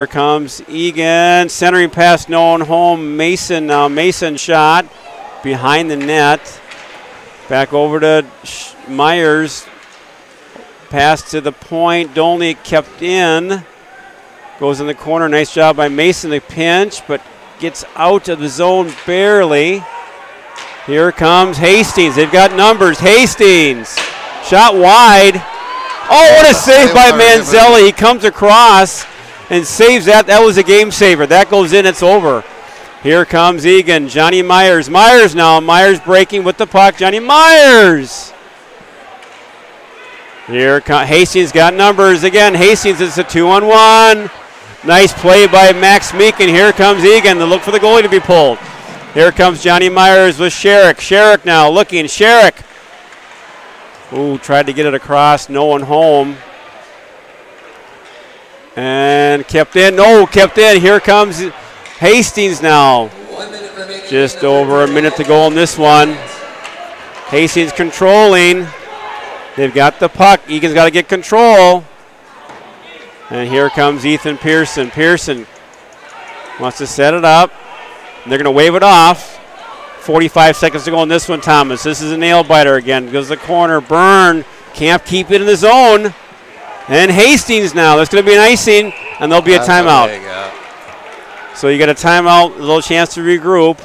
Here comes Eagan, centering pass, no one home. Mason now. Mason shot behind the net. Back over to Myers. Pass to the point. Dolny kept in. Goes in the corner. Nice job by Mason to pinch, but gets out of the zone barely. Here comes Hastings. They've got numbers. Hastings. Shot wide. Oh, what a save by Manzelli. He comes across and saves that. That was a game saver. That goes in. It's over. Here comes Eagan. Johnny Myers. Myers now. Myers breaking with the puck. Johnny Myers. Here comes Hastings. Got numbers again. Hastings. It's a 2-on-1. Nice play by Max Meekin. Here comes Eagan. They look for the goalie to be pulled. Here comes Johnny Myers with Sherrick. Sherrick now looking. Sherrick. Ooh, tried to get it across. No one home. And kept in. No, kept in. Here comes Hastings now. Just over a minute to go on this one. Hastings controlling. They've got the puck. Egan's got to get control. And here comes Ethan Pearson. Pearson wants to set it up. And they're going to wave it off. 45 seconds to go on this one, Thomas. This is a nail biter again. Goes to the corner. Byrne can't keep it in the zone. And Hastings now. There's going to be an icing, and there'll be a timeout. So you got a timeout, a little chance to regroup.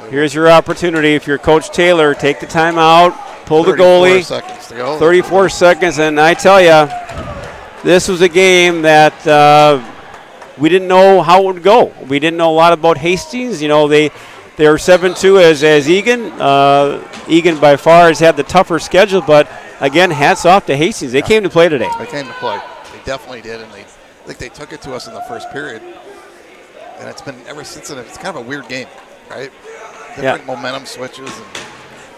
Here's your opportunity. If you're Coach Taylor, take the timeout, pull the goalie. 34 seconds to go. 34 seconds, and I tell you, this was a game that we didn't know how it would go. We didn't know a lot about Hastings. You know, they are 7-2 as Eagan. Eagan by far has had the tougher schedule, but again, hats off to Hastings. They came to play today. They came to play. They definitely did, and I think they took it to us in the first period. And it's been ever since then. It's kind of a weird game, right? Different momentum switches. And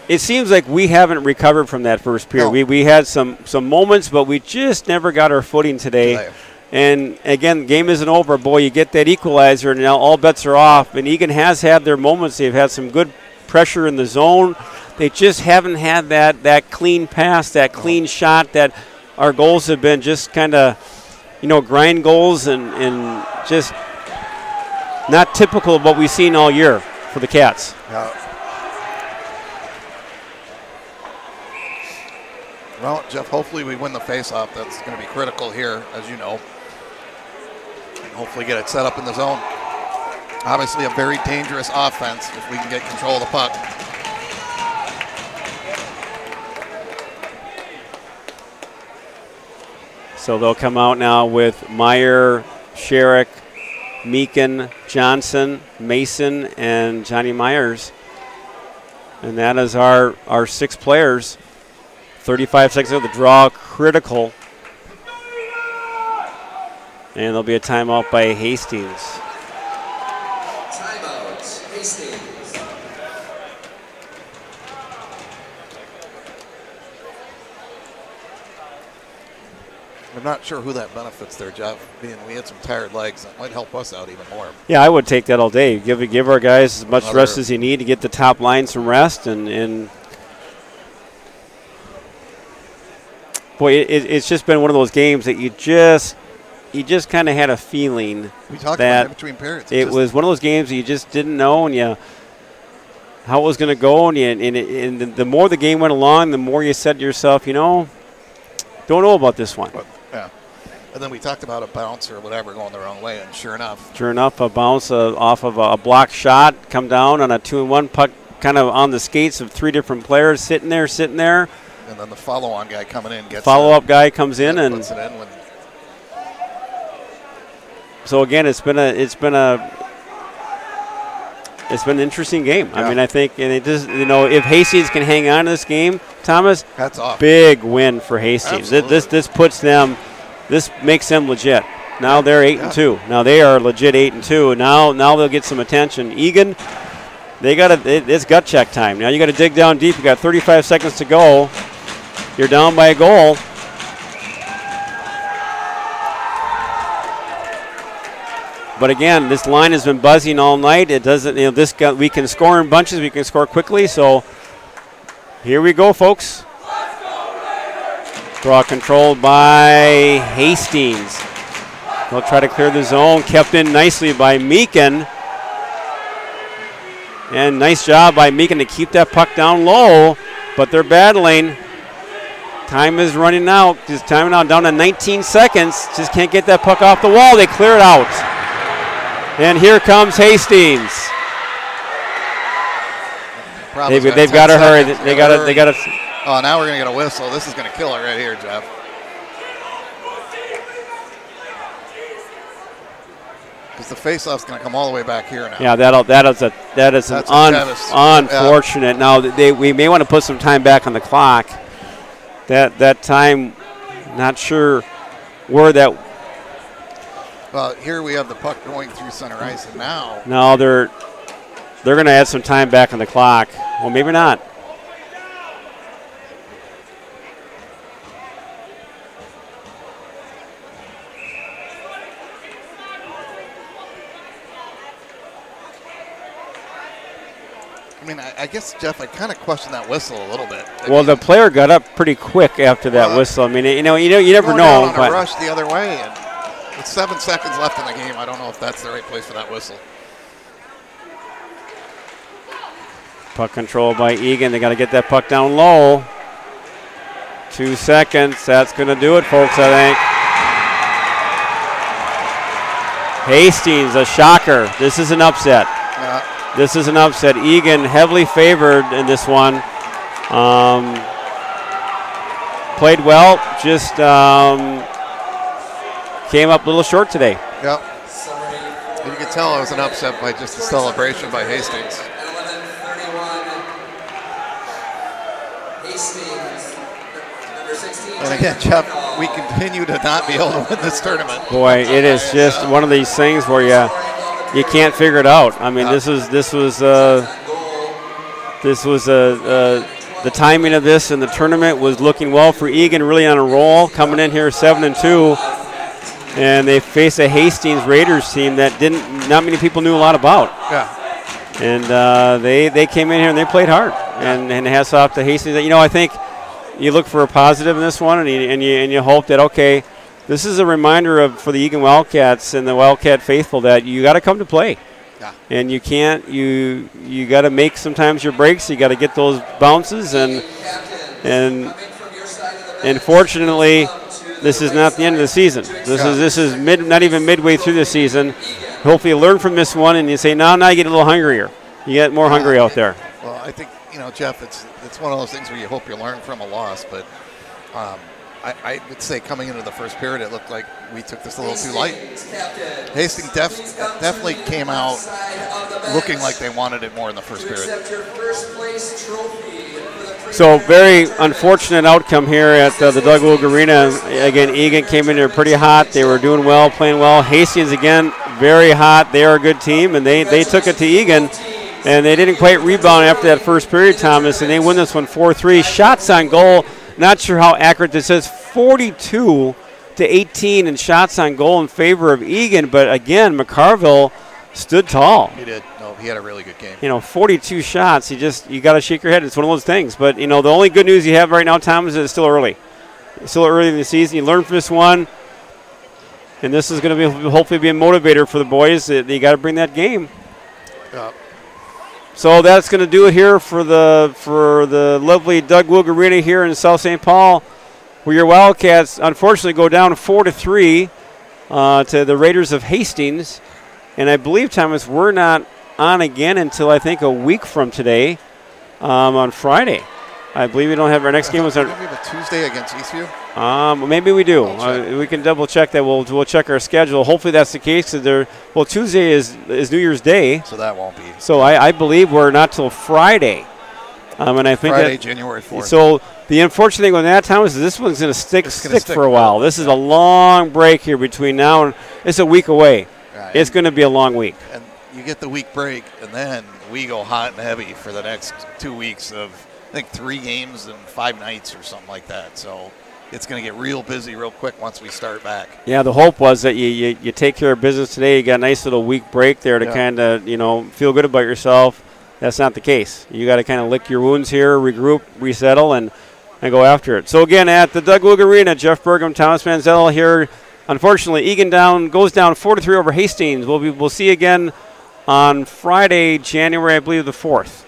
it seems like we haven't recovered from that first period. No. We had some moments, but we just never got our footing today. And again, the game isn't over. Boy, you get that equalizer, and now all bets are off. And Eagan has had their moments. They've had some good pressure in the zone. They just haven't had that clean pass, that clean shot. That our goals have been just kind of, grind goals and just not typical of what we've seen all year for the Cats. Yeah. Well, Jeff, hopefully we win the face-off. That's going to be critical here, as you know. And hopefully get it set up in the zone. Obviously a very dangerous offense if we can get control of the puck. So they'll come out now with Meyer, Sherrick, Meekin, Johnson, Mason, and Johnny Myers. And that is our 6 players. 35 seconds of the draw, critical. And there'll be a timeout by Hastings. Timeout, Hastings. I'm not sure who that benefits there, Jeff. Being we had some tired legs, that might help us out even more. Yeah, I would take that all day. Give our guys as much rest as you need to get the top line some rest, and boy, it's just been one of those games that you just kind of had a feeling we talked about it between periods. It was one of those games that you just didn't know how it was going to go, and the more the game went along, the more you said to yourself, don't know about this one. Yeah. And then we talked about a bounce or whatever going the wrong way, and sure enough, a bounce off of a blocked shot, come down on a 2-and-1 puck, kind of on the skates of 3 different players sitting there. And then the follow-on guy coming in gets follow-up guy comes in and puts it in when. So again, it's been an interesting game. Yeah. I mean, I think, and it just if Hastings can hang on to this game, Thomas, hats off. Big win for Hastings. This puts them, this makes them legit. Now they're 8-2. Now they are legit 8-2. And now they'll get some attention. Eagan, it's gut check time. Now you got to dig down deep. You got 35 seconds to go. You're down by a goal. But again, this line has been buzzing all night. It doesn't, we can score in bunches. We can score quickly. So here we go, folks. Draw controlled by Hastings. They'll try to clear the zone. Kept in nicely by Meakin. And nice job by Meakin to keep that puck down low. But they're battling. Time is running out. Just timing out down to 19 seconds. Just can't get that puck off the wall. They clear it out. And here comes Hastings. They've got to hurry. They got to. Oh, now we're going to get a whistle. This is going to kill it right here, Jeff. Because the face-off's going to come all the way back here now. Yeah, that is unfortunate. Now we may want to put some time back on the clock. That time, not sure where that. Well, here we have the puck going through center ice, and now. No, they're going to add some time back on the clock. Well, maybe not. I mean, I guess, Jeff, I kind of question that whistle a little bit. The player got up pretty quick after that whistle. I mean, you never know. On a rush the other way, and with 7 seconds left in the game, I don't know if that's the right place for that whistle. Puck control by Eagan. They got to get that puck down low. 2 seconds. That's going to do it, folks, I think. Hastings, a shocker. This is an upset. This is an upset. Eagan heavily favored in this one. Played well, just came up a little short today. Yep. You can tell it was an upset by just the celebration by Hastings. And again, Jeff, we continue to not be able to win this tournament. Boy, it is just one of these things where you can't figure it out. I mean, this was the timing of this, and the tournament was looking well for Eagan, really on a roll, coming in here 7-2, and they face a Hastings Raiders team that not many people knew a lot about. Yeah. And they came in here and they played hard, and hats off to Hastings. I think you look for a positive in this one, and you hope that, okay, this is a reminder for the Eagan Wildcats and the Wildcat faithful that you got to come to play. Yeah. And you can't, you got to make sometimes your breaks. You got to get those bounces, and fortunately, this is not the end of the season. This is not even midway through the season. Hopefully you learn from this one and you say, now you get a little hungrier. You get more hungry out there. Well, I think, Jeff, it's one of those things where you hope you learn from a loss, but I would say coming into the first period, it looked like we took this a little too light. Hastings definitely came out looking like they wanted it more in the first period. So very unfortunate outcome here at the Doug Wilk Arena. Again, Eagan came in here pretty hot. They were doing well, playing well. Hastings, again, very hot. They are a good team, and they took it to Eagan. And they didn't quite rebound after that first period, Thomas, and they win this one 4-3. Shots on goal. Not sure how accurate this is. 42-18 in shots on goal in favor of Eagan. But again, McCarville stood tall. He did. No, he had a really good game. 42 shots. You got to shake your head. It's one of those things. But the only good news you have right now, Thomas, is it's still early. It's still early in the season. You learn from this one, and this is going to be hopefully be a motivator for the boys. You got to bring that game. So that's going to do it here for the lovely Doug Wilk Arena here in South St. Paul, where your Wildcats unfortunately go down 4-3 to the Raiders of Hastings. And I believe, Thomas, we're not on again until I think a week from today on Friday. I believe we don't have our next game. Was on a Tuesday against Eastview? Maybe we do. We can double check that. We'll check our schedule. Hopefully that's the case. Tuesday is New Year's Day, so that won't be. So I believe we're not till Friday. And I think Friday, January 4th. So the unfortunate thing with that, Thomas, is this one's going to stick for a while. This is a long break here between now and it's a week away. Right. It's going to be a long week. And you get the week break, and then we go hot and heavy for the next 2 weeks of, I think, 3 games and 5 nights or something like that. So it's going to get real busy real quick once we start back. Yeah, the hope was that you take care of business today. You got a nice little week break there to kind of, feel good about yourself. That's not the case. You got to kind of lick your wounds here, regroup, resettle, and go after it. So, again, at the Doug Wilk Arena, Jeff Bergam, Thomas Manziel here unfortunately, Eagan goes down 4-3 over Hastings. We'll see again on Friday, January, I believe, the 4th,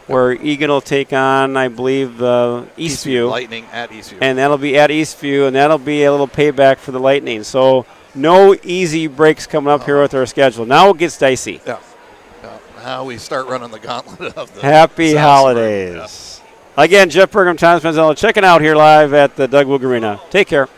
where Eagan will take on, I believe, Eastview. Lightning at Eastview. And that'll be at Eastview, and that'll be a little payback for the Lightning. So no easy breaks coming up here with our schedule. Now it gets dicey. Yeah. Now we start running the gauntlet of the Happy holidays. Yeah. Again, Jeff Bergam, Thomas Manzello, checking out here live at the Doug Woog Arena. Take care.